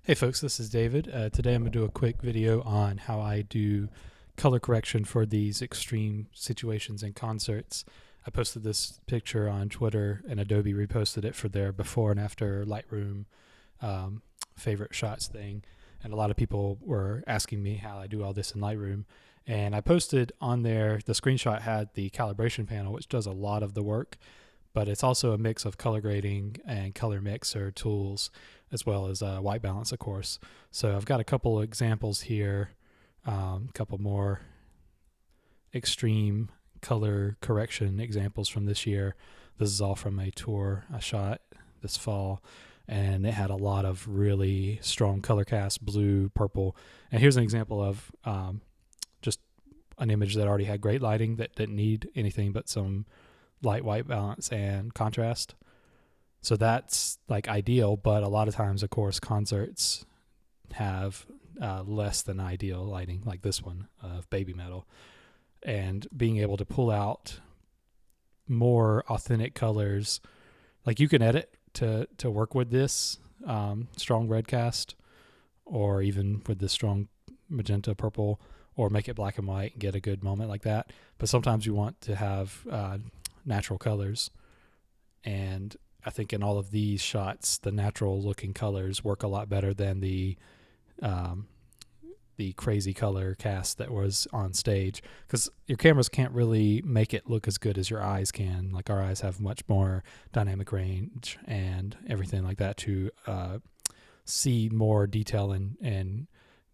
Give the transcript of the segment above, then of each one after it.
Hey folks, this is David. Today I'm going to do a quick video on how I do color correction for these extreme situations in concerts. I posted this picture on Twitter and Adobe reposted it for their before and after Lightroom favorite shots thing. And a lot of people were asking me how I do all this in Lightroom. And I posted on there, the screenshot had the calibration panel, which does a lot of the work, but it's also a mix of color grading and color mixer tools, as well as white balance, of course. So I've got a couple examples here, a couple more extreme color correction examples from this year. This is all from a tour I shot this fall, and it had a lot of really strong color cast, blue, purple. And here's an example of just an image that already had great lighting that didn't need anything but some light white balance and contrast. So that's like ideal, but a lot of times, of course, concerts have less than ideal lighting, like this one of Baby Metal. And being able to pull out more authentic colors, like you can edit to work with this strong red cast, or even with this strong magenta purple, or make it black and white and get a good moment like that. But sometimes you want to have natural colors, and I think in all of these shots, the natural looking colors work a lot better than the crazy color cast that was on stage, because your cameras can't really make it look as good as your eyes can. Like our eyes have much more dynamic range and everything like that to see more detail and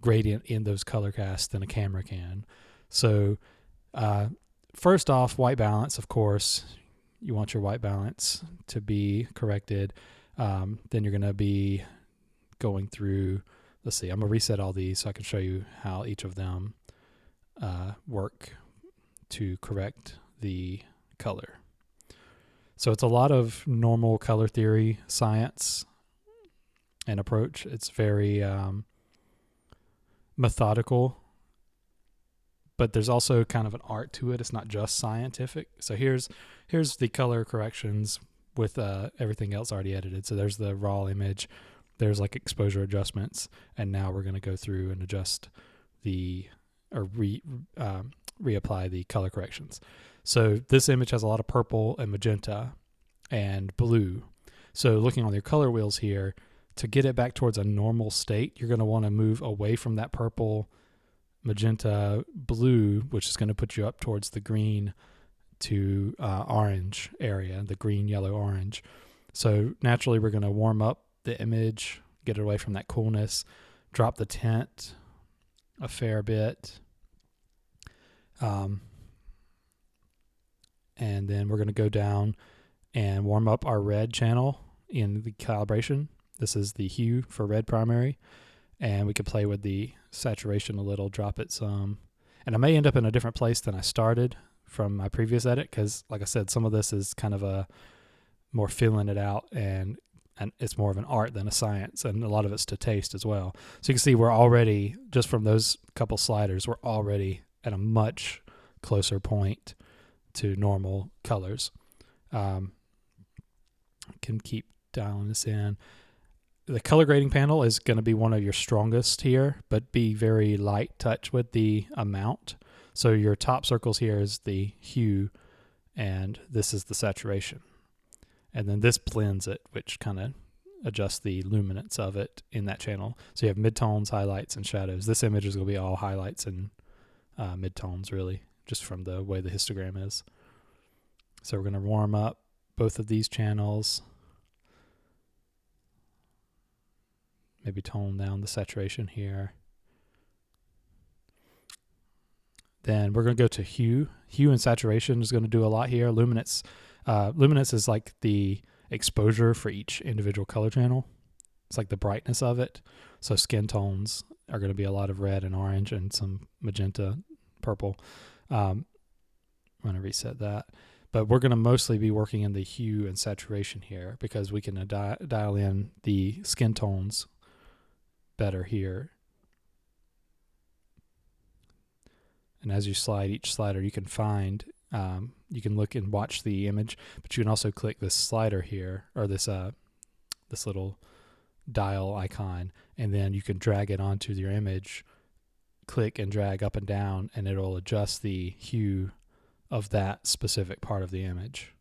gradient in those color casts than a camera can. So first off, white balance, of course. You want your white balance to be corrected. Then you're going to be going through, let's see, I'm going to reset all these so I can show you how each of them work to correct the color. So it's a lot of normal color theory science and approach. It's very methodical, but there's also kind of an art to it. It's not just scientific. So here's the color corrections with everything else already edited. So there's the raw image, there's like exposure adjustments, and now we're going to go through and adjust reapply the color corrections. So this image has a lot of purple and magenta and blue. So looking on your color wheels here, to get it back towards a normal state, you're going to want to move away from that purple, magenta, blue, which is going to put you up towards the green to orange area, the green, yellow, orange. So naturally we're going to warm up the image, get it away from that coolness, drop the tint a fair bit, and then we're going to go down and warm up our red channel in the calibration. This is the hue for red primary, and we can play with the saturation a little, drop it some. And I may end up in a different place than I started from my previous edit, because like I said, some of this is kind of a more feeling it out, and it's more of an art than a science, and a lot of it's to taste as well. So you can see we're already, just from those couple sliders, we're already at a much closer point to normal colors. Can keep dialing this in. The color grading panel is going to be one of your strongest here, but be very light touch with the amount. So your top circles here is the hue, and this is the saturation. And then this blends it, which kind of adjusts the luminance of it in that channel. So you have midtones, highlights, and shadows. This image is going to be all highlights and midtones, really, just from the way the histogram is. So we're going to warm up both of these channels. Maybe tone down the saturation here. Then we're going to go to hue. Hue and saturation is going to do a lot here. Luminance. Luminance is like the exposure for each individual color channel. It's like the brightness of it. So skin tones are going to be a lot of red and orange and some magenta, purple. I'm going to reset that. But we're going to mostly be working in the hue and saturation here, because we can dial in the skin tones better here. And as you slide each slider, you can find, you can look and watch the image, but you can also click this slider here, or this little dial icon, and then you can drag it onto your image, click and drag up and down, and it'll adjust the hue of that specific part of the image.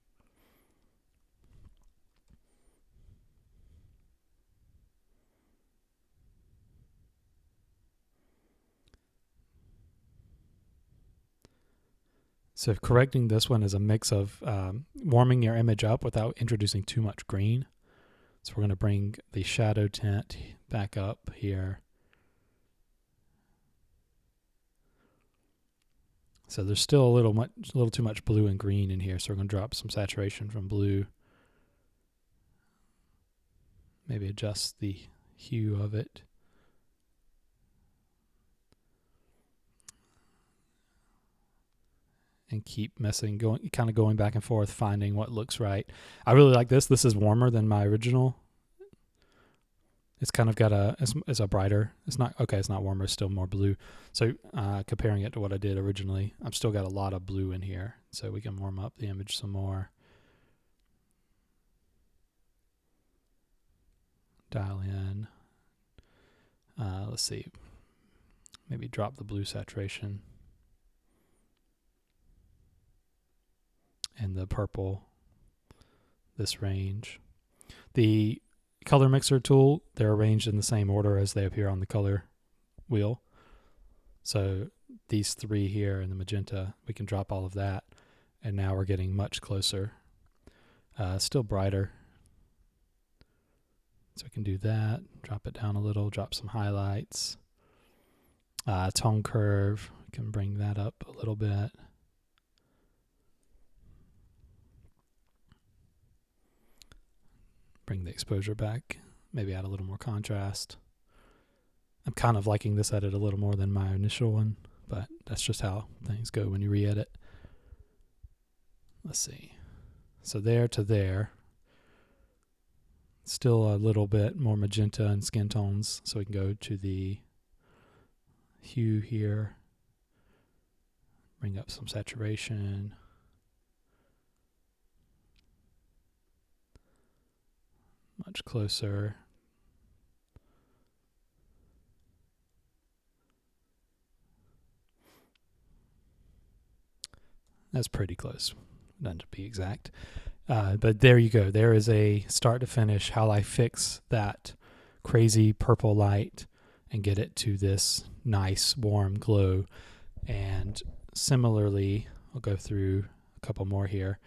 So correcting this one is a mix of warming your image up without introducing too much green. So we're going to bring the shadow tint back up here. So there's still a little too much blue and green in here, so we're going to drop some saturation from blue. Maybe adjust the hue of it. And keep kind of going back and forth, finding what looks right. I really like this. This is warmer than my original. It's kind of got it's a brighter. It's not warmer. It's still more blue. So comparing it to what I did originally, I've still got a lot of blue in here. So we can warm up the image some more. Dial in. Let's see. Maybe drop the blue saturation. And the purple, this range. The color mixer tool, they're arranged in the same order as they appear on the color wheel. So these three here in the magenta, we can drop all of that, and now we're getting much closer. Still brighter. So we can do that, drop it down a little, drop some highlights. Tone curve, we can bring that up a little bit. Bring the exposure back, maybe add a little more contrast. I'm kind of liking this edit a little more than my initial one, but that's just how things go when you re-edit. Let's see. So there to there. Still a little bit more magenta and skin tones, so we can go to the hue here. Bring up some saturation. Much closer. That's pretty close, not to be exact. But there you go. There is a start to finish how I fix that crazy purple light and get it to this nice warm glow. And similarly, I'll go through a couple more here.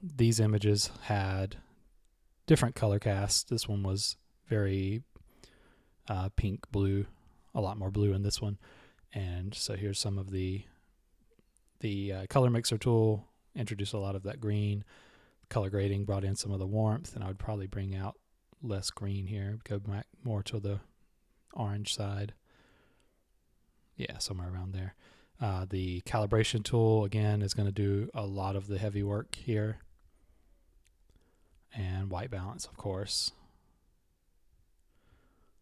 These images had different color casts. This one was very pink blue, a lot more blue in this one. And so here's some of the color mixer tool, introduced a lot of that green. Color grading brought in some of the warmth, and I would probably bring out less green here, go back more to the orange side. Yeah, somewhere around there. The calibration tool, again, is going to do a lot of the heavy work here. And white balance, of course.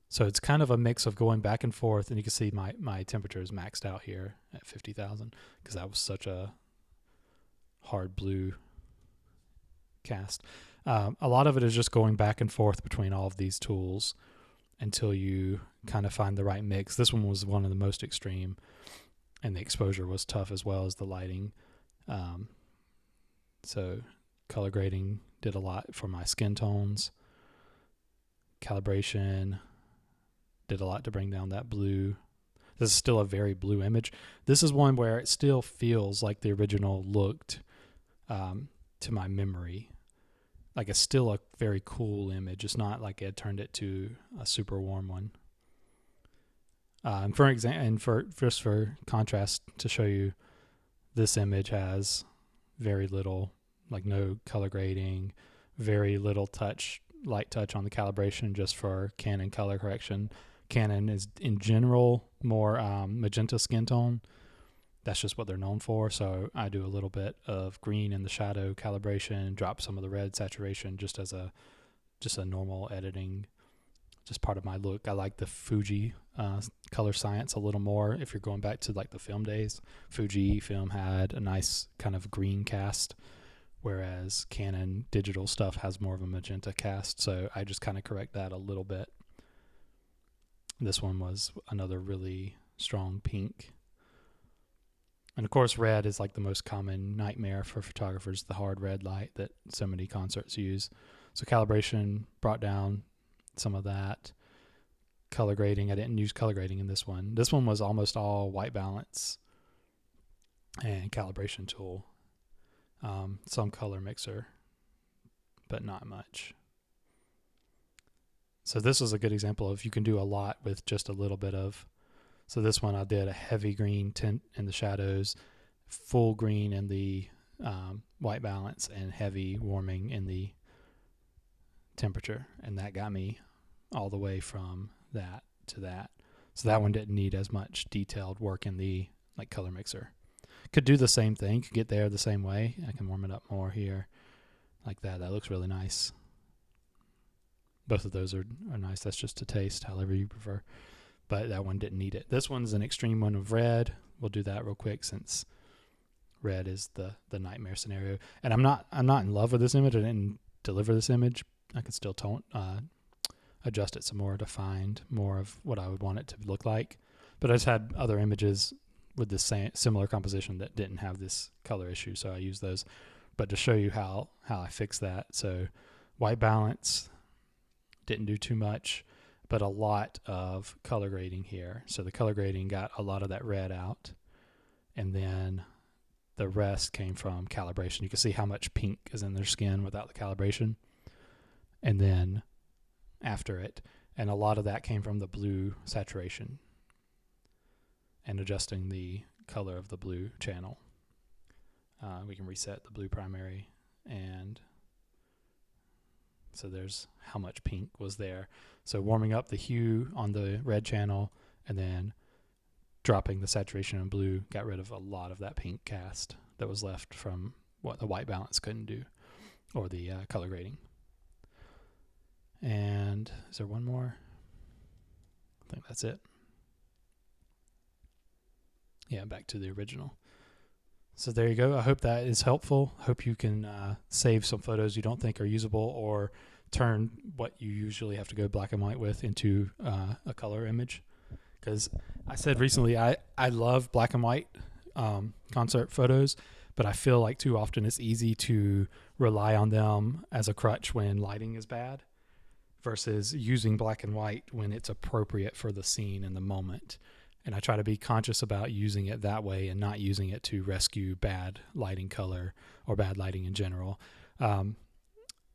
So it's kind of a mix of going back and forth, and you can see my temperature is maxed out here at 50,000 because that was such a hard blue cast. A lot of it is just going back and forth between all of these tools until you kind of find the right mix. This one was one of the most extreme, and the exposure was tough as well as the lighting. So color grading did a lot for my skin tones. Calibration did a lot to bring down that blue. This is still a very blue image. This is one where it still feels like the original looked to my memory. Like it's still a very cool image. It's not like it turned it to a super warm one. And just for contrast, to show you, this image has very little, like no color grading, very little light touch on the calibration, just for Canon color correction. Canon is in general more magenta skin tone. That's just what they're known for. So I do a little bit of green in the shadow calibration, drop some of the red saturation just as a normal editing, just part of my look. I like the Fuji color science a little more. If you're going back to like the film days, Fuji film had a nice kind of green cast whereas Canon digital stuff has more of a magenta cast, so I just kind of correct that a little bit. This one was another really strong pink. And of course, red is like the most common nightmare for photographers, the hard red light that so many concerts use. So calibration brought down some of that. Color grading, I didn't use color grading in this one. This one was almost all white balance and calibration tool. Some color mixer, but not much. So this is a good example of you can do a lot with just a little bit of. So this one I did a heavy green tint in the shadows, full green in the white balance, and heavy warming in the temperature. And that got me all the way from that to that. So that one didn't need as much detailed work in the like color mixer. Could do the same thing, could get there the same way. I can warm it up more here like that. That looks really nice. Both of those are nice. That's just a taste, however you prefer. But that one didn't need it. This one's an extreme one of red. We'll do that real quick since red is the nightmare scenario. And I'm not in love with this image. I didn't deliver this image. I could still adjust it some more to find more of what I would want it to look like. But I just had other images with the same similar composition that didn't have this color issue, so I used those. But to show you how I fixed that, so white balance, didn't do too much, but a lot of color grading here. So the color grading got a lot of that red out, and then the rest came from calibration. You can see how much pink is in their skin without the calibration, and then after it, and a lot of that came from the blue saturation and adjusting the color of the blue channel. We can reset the blue primary, and so there's how much pink was there. So warming up the hue on the red channel and then dropping the saturation in blue got rid of a lot of that pink cast that was left from what the white balance couldn't do, or the color grading. And is there one more? I think that's it. Yeah, back to the original. So there you go. I hope that is helpful. Hope you can save some photos you don't think are usable, or turn what you usually have to go black and white with into a color image. Because I said recently, I love black and white concert photos, but I feel like too often it's easy to rely on them as a crutch when lighting is bad, versus using black and white when it's appropriate for the scene and the moment. And I try to be conscious about using it that way and not using it to rescue bad lighting color or bad lighting in general.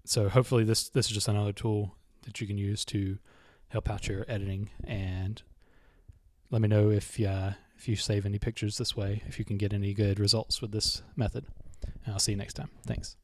So hopefully this is just another tool that you can use to help out your editing. And let me know if you save any pictures this way, if you can get any good results with this method. And I'll see you next time. Thanks.